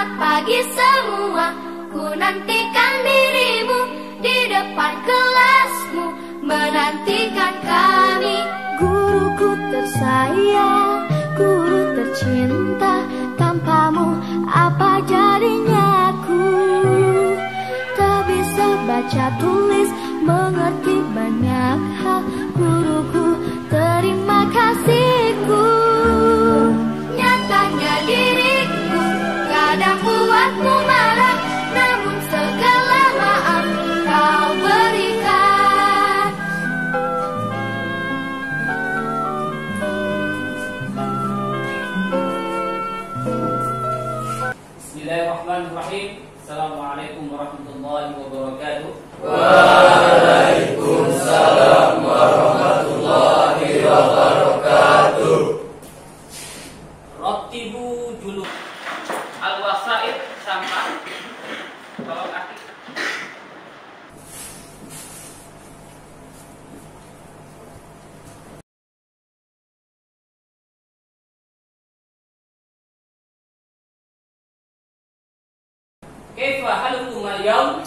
Selamat pagi semua, ku nantikan dirimu di depan kelasmu, menantikan kami. Guruku tersayang, guru tercinta, tanpamu apa jadinya aku? Tak bisa baca tulis, mengerti banyak hal. Guruku, terima kasihku. Nyatanya diriku kadang buatmu marah, namun segala maaf kau berikan. Bismillahirrahmanirrahim. Assalamualaikum warahmatullahi wabarakatuh. Waalaikumsalam warahmatullahi wabarakatuh. Rattibu julub al-wasaid sama tolong aktif. Kaifa halukum al-yawm?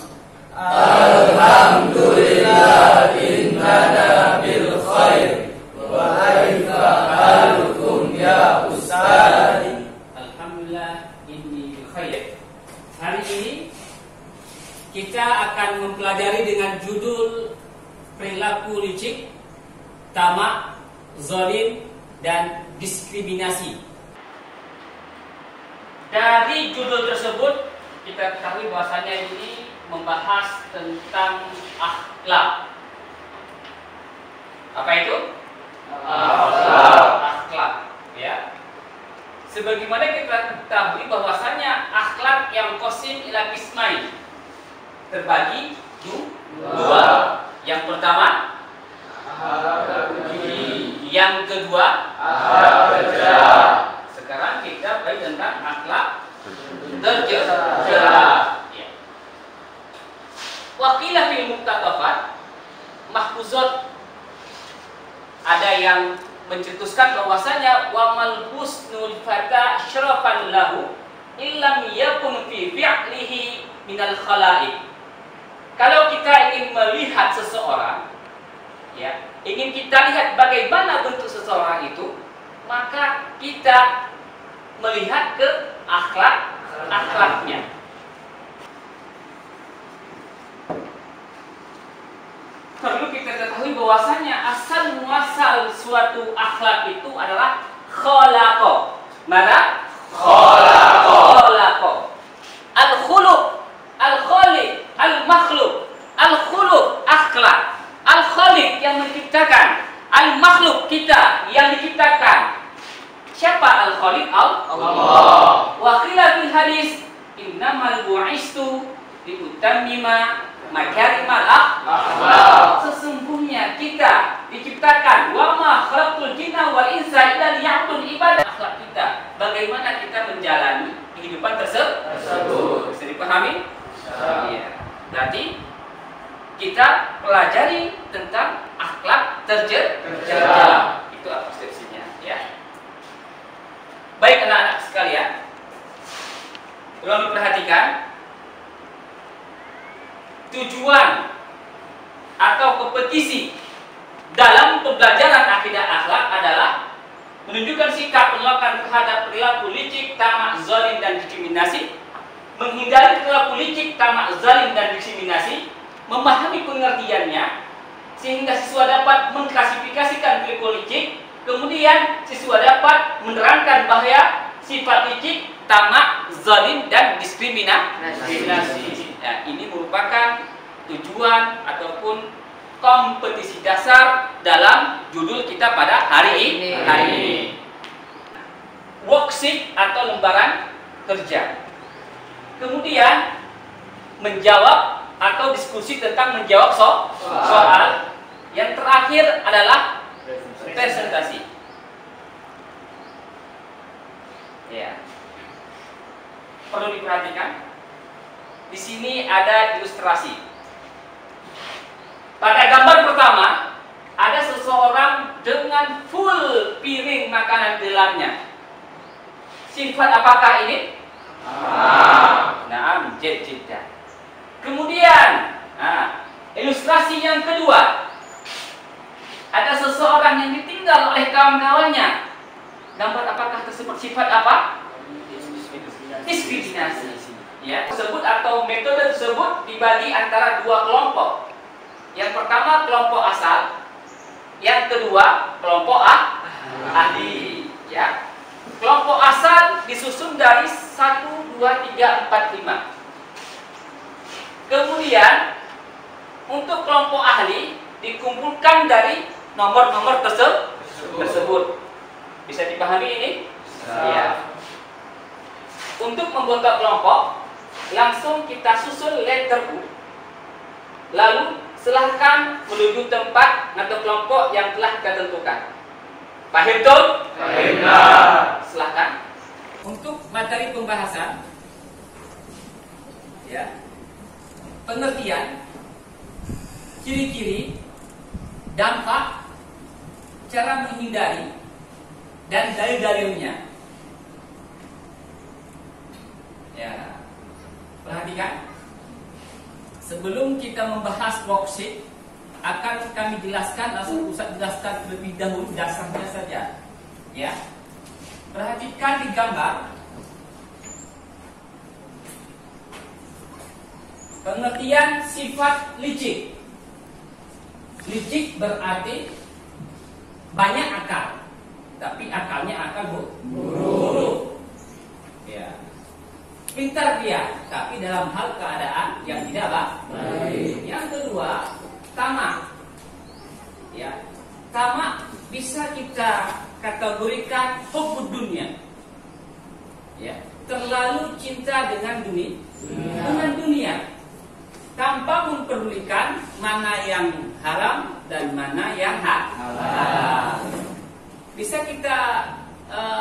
Alhamdulillah innana bil khair. Wa kaifa halukum ya Ustaz? Alhamdulillah inni bil khair. Hari ini kita akan mempelajari dengan judul perilaku licik, tamak, zalim, dan diskriminasi. Dari judul tersebut kita ketahui bahwasanya ini membahas tentang akhlak. Apa itu? Akhlak, ya. Sebagaimana kita ketahui bahwasanya akhlak yang qasim ila qismain, terbagi dua. Yang pertama yang kedua sekarang kita belajar tentang akhlak tercela. Waqilah fil muqtatafat mahfuzat, ada yang mencetuskan bahwasanya wa mal husnul fata syarafan lahu illam yakun fi fi'lihi minal khalaiq. Kalau kita ingin melihat seseorang, ya, ingin kita lihat bagaimana bentuk seseorang itu, maka kita melihat ke akhlaknya. Perlu kita ketahui bahwasanya asal muasal suatu akhlak itu adalah khalaqa. Mana? Khalaqa. Al-khuluq, al-khaliq, al-makhluq. Al-khuluq akhlak, al-khaliq yang menciptakan, al-makhluk kita yang diciptakan. Siapa al-khaliq? Allah. Wa qila fil hadis innamal bu'istu liutammima makarimal akhlaq. Sesungguhnya kita diciptakan wa ma khalaqtul jinna wal insa illa liya'budun ibadah. Akhlak kita, bagaimana kita menjalani kehidupan tersebut. Bisa dipahami? Iya. Berarti kita pelajari tentang akhlak tercela. Itu apa deskripsinya, ya. Baik anak-anak sekalian, tolong diperhatikan. Tujuan atau kompetisi dalam pembelajaran akidah akhlak adalah menunjukkan sikap penolakan terhadap perilaku licik, tamak, zalim, dan diskriminasi, menghindari perilaku licik, tamak, zalim, dan diskriminasi, memahami pengertiannya sehingga siswa dapat mengklasifikasikan perilaku licik, kemudian siswa dapat menerangkan bahaya sifat licik, tamak, zalim, dan diskriminasi. Nah, ini merupakan tujuan ataupun kompetisi dasar dalam judul kita pada hari ini. Worksheet atau lembaran kerja. Kemudian menjawab atau diskusi tentang menjawab soal. Yang terakhir adalah presentasi. Ya. Perlu diperhatikan. Di sini ada ilustrasi. Pada gambar pertama ada seseorang dengan full piring makanan di dalamnya. Sifat apakah ini? jiddan. Kemudian, ilustrasi yang kedua, ada seseorang yang ditinggal oleh kawan-kawannya. Gambar apakah tersebut sifat apa? Diskriminasi. Ya, tersebut atau metode tersebut dibagi antara dua kelompok. Yang pertama kelompok asal, yang kedua kelompok ahli. Ya, kelompok asal disusun dari 1, 2, 3, 4, 5. Kemudian untuk kelompok ahli dikumpulkan dari nomor-nomor tersebut. Bisa dipahami ini? Ya. Untuk membentuk kelompok, langsung kita susun letter U. Lalu silahkan menuju tempat atau kelompok yang telah kita tentukan. Paham tuh? Paham. Silahkan. Untuk materi pembahasan, ya, pengertian, ciri-ciri, dampak, cara menghindari, dan dalil-dalilnya. Ya, perhatikan. Sebelum kita membahas worksheet, akan kami jelaskan, langsung Ustaz jelaskan terlebih dahulu dasarnya saja. Ya, perhatikan di gambar. Pengertian sifat licik. Licik berarti banyak akal, tapi akalnya akal buruk. Ya. Pintar dia, tapi dalam hal keadaan yang tidak baik. Yang kedua, tamak. Ya, tamak bisa kita kategorikan hubbud dunia. Ya, terlalu cinta dengan dunia, tanpa memperdulikan mana yang haram dan mana yang halal. Bisa kita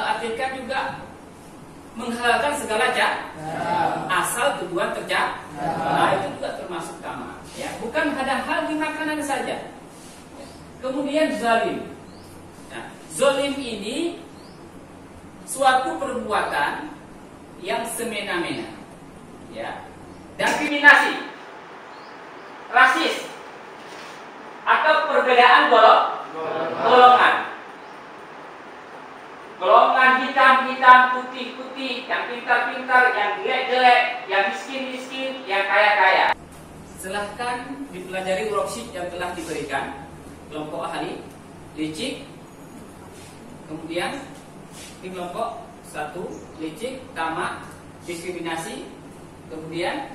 artikan juga menghalalkan segala asal tujuan tercapai. Itu juga termasuk tamak. Ya, bukan ada hal di makanan saja. Kemudian zalim. Nah, zalim ini suatu perbuatan yang semena-mena. Ya, diskriminasi, rasis, atau perbedaan golongan. Golongan hitam-hitam, putih-putih, yang pintar-pintar, yang jelek-jelek, yang miskin-miskin, yang kaya-kaya. Silahkan dipelajari worksheet yang telah diberikan. Kelompok ahli, licik. Kemudian di kelompok 1, licik, tamak, diskriminasi. Kemudian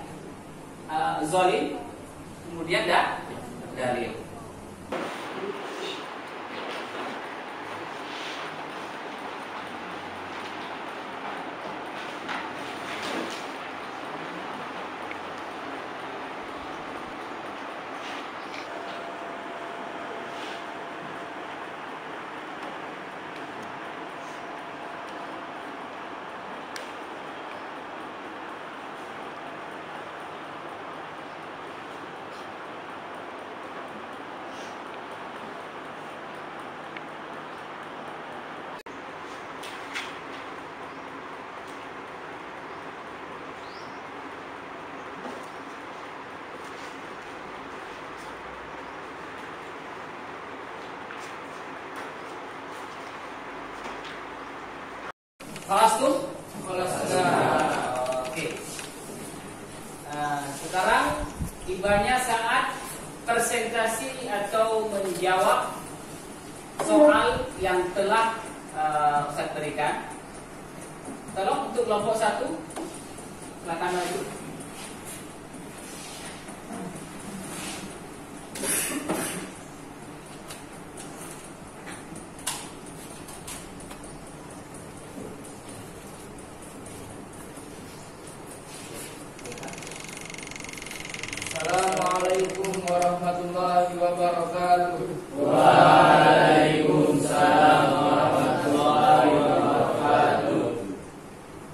zalim. Kemudian dalil. Falastum? Oke. Sekarang tibanya saat presentasi atau menjawab soal yang telah Ustaz berikan. Tolong untuk kelompok 1, silakan maju. Assalamualaikum warahmatullahi wabarakatuh. Waalaikumsalam warahmatullahi wabarakatuh.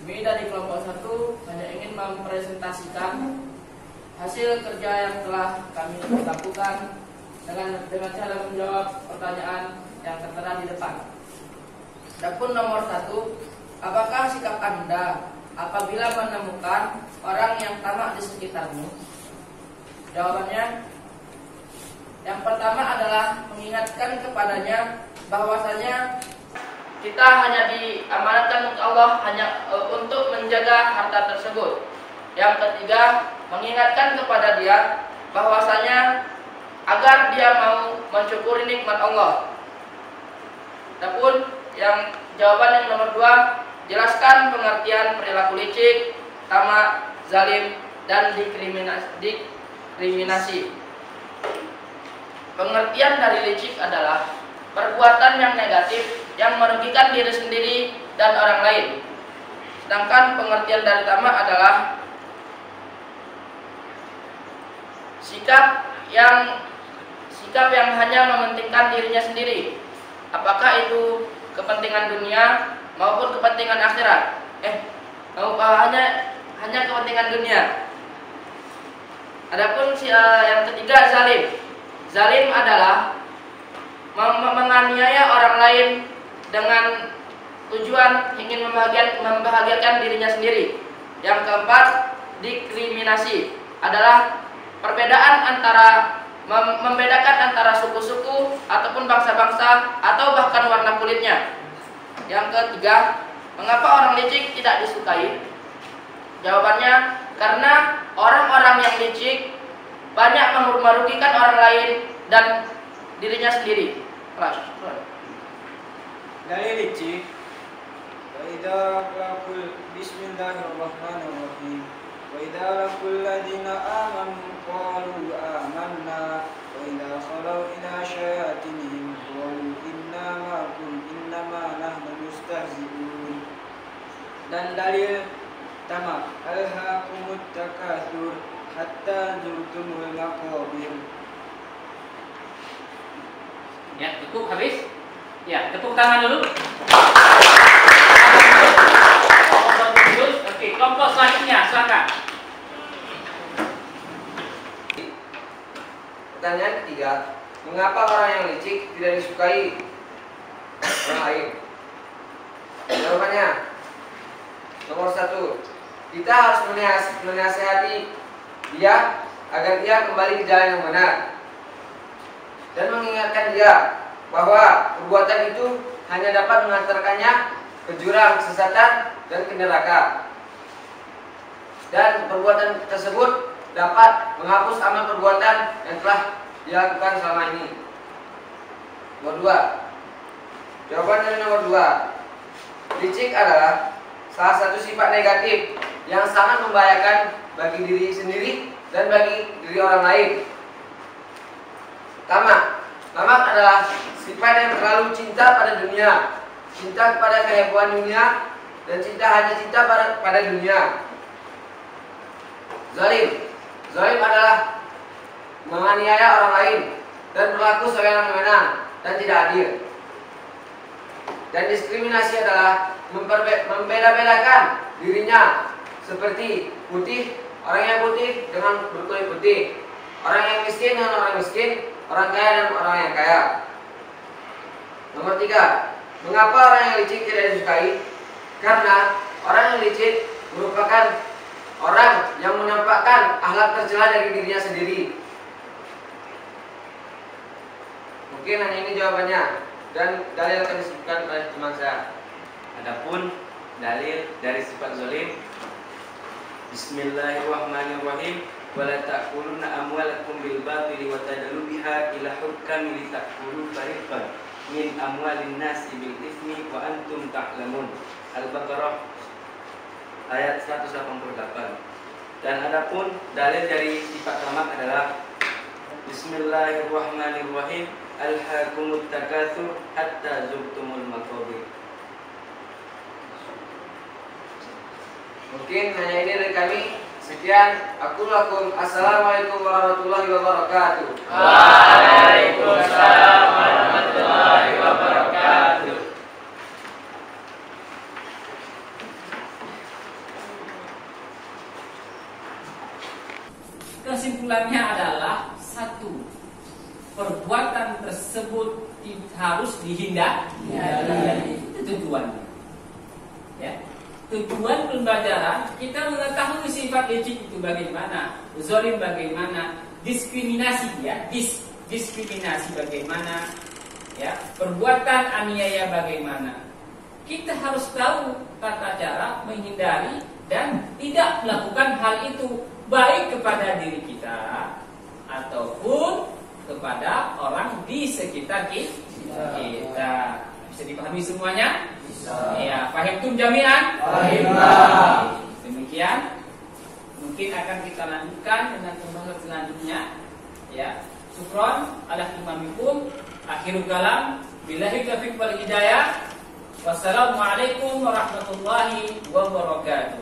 Kami dari kelompok 1 hanya ingin mempresentasikan hasil kerja yang telah kami lakukan dengan cara menjawab pertanyaan yang tertera di depan. Adapun nomor 1, apakah sikap Anda apabila menemukan orang yang tamak di sekitarmu? Jawabannya, yang pertama adalah mengingatkan kepadanya bahwasanya kita hanya diamanatkan untuk Allah hanya untuk menjaga harta tersebut. Yang ketiga, mengingatkan kepada dia bahwasanya agar dia mau mensyukuri nikmat Allah. Adapun yang jawaban yang nomor 2, jelaskan pengertian perilaku licik, tamak, zalim, dan diskriminasi. Pengertian dari licik adalah perbuatan yang negatif yang merugikan diri sendiri dan orang lain. Sedangkan pengertian dari tamak adalah sikap yang hanya mementingkan dirinya sendiri, apakah itu kepentingan dunia maupun kepentingan akhirat. Hanya kepentingan dunia. Adapun yang ketiga, zalim. Zalim adalah menganiaya orang lain dengan tujuan ingin membahagiakan dirinya sendiri. Yang keempat, diskriminasi adalah membedakan antara suku-suku ataupun bangsa-bangsa atau bahkan warna kulitnya. Yang ketiga, mengapa orang licik tidak disukai? Jawabannya, karena orang-orang yang licik banyak merugikan orang lain dan dirinya sendiri. Dari licik, Bismillahirrahmanirrahim. Wa idza laqul ladzina amanu qalu amanna wa idza khalau ila syayatinihim qalu inna ma'akum innama nahnu mustahzi'un. Dan dalil tamak, alhaakumut takatsur hatta zurtumul maqabir. Ya, cukup habis. Ya, tepuk tangan dulu. Oke, kelompok selanjutnya, silakan. Pertanyaan ketiga, mengapa orang yang licik tidak disukai orang lain? Jawabannya, nomor 1, kita harus menasihati dia agar dia kembali ke jalan yang benar dan mengingatkan dia bahwa perbuatan itu hanya dapat mengantarkannya ke jurang kesesatan dan ke neraka, dan perbuatan tersebut dapat menghapus amal perbuatan yang telah dilakukan selama ini. Nomor 2, jawaban dari nomor 2, licik adalah salah satu sifat negatif yang sangat membahayakan bagi diri sendiri dan bagi diri orang lain. Tamak adalah sifat yang terlalu cinta pada dunia, cinta kepada kehebohan dunia, dan hanya cinta pada dunia. Zalim adalah menganiaya orang lain dan berlaku sewenang-wenang dan tidak adil. Dan diskriminasi adalah membeda-bedakan dirinya, seperti orang yang putih dengan berkulit putih, orang yang miskin dengan orang miskin, orang kaya dan orang yang kaya. Nomor 3, mengapa orang yang licik tidak disukai? Karena orang yang licik merupakan orang yang menampakkan akhlak tercela dari dirinya sendiri. Mungkin hanya ini jawabannya, dan dalil akan disebutkan oleh teman saya. Adapun dalil dari sifat zalim, Bismillahirrahmanirrahim. Wala ta'kuluna amwalakum bil batili wa tadlu biha ila hukami li ta'kulu fariqan min amwalin nasi bil itsmi wa antum ta'lamun. Al-Baqarah ayat 188. Dan adapun dalil dari sifat tamak adalah Bismillahirrahmanirrahim. Alhaakumut takatsur hatta zurtumul maqabir. Mungkin hanya ini dari kami. Sekian, Assalamualaikum warahmatullahi wabarakatuh. Waalaikumsalam warahmatullahi wabarakatuh. Kesimpulannya adalah 1, perbuatan tersebut harus dihindari. Itu tujuannya. Ya. tujuan pembelajaran kita mengetahui sifat licik itu bagaimana, zalim bagaimana, diskriminasi ya, diskriminasi bagaimana, ya, perbuatan aniaya bagaimana. Kita harus tahu tata cara menghindari dan tidak melakukan hal itu baik kepada diri kita ataupun kepada orang di sekitar kita. Bisa dipahami semuanya? Bisa. Ya, fahimtum jami'an? Fahimna. Demikian. Mungkin akan kita lanjutkan dengan pembahasan selanjutnya. Ya. Syukron ala imamikum. Akhirul kalam. Billahi taufiq wal hidayah. Wassalamualaikum warahmatullahi wabarakatuh.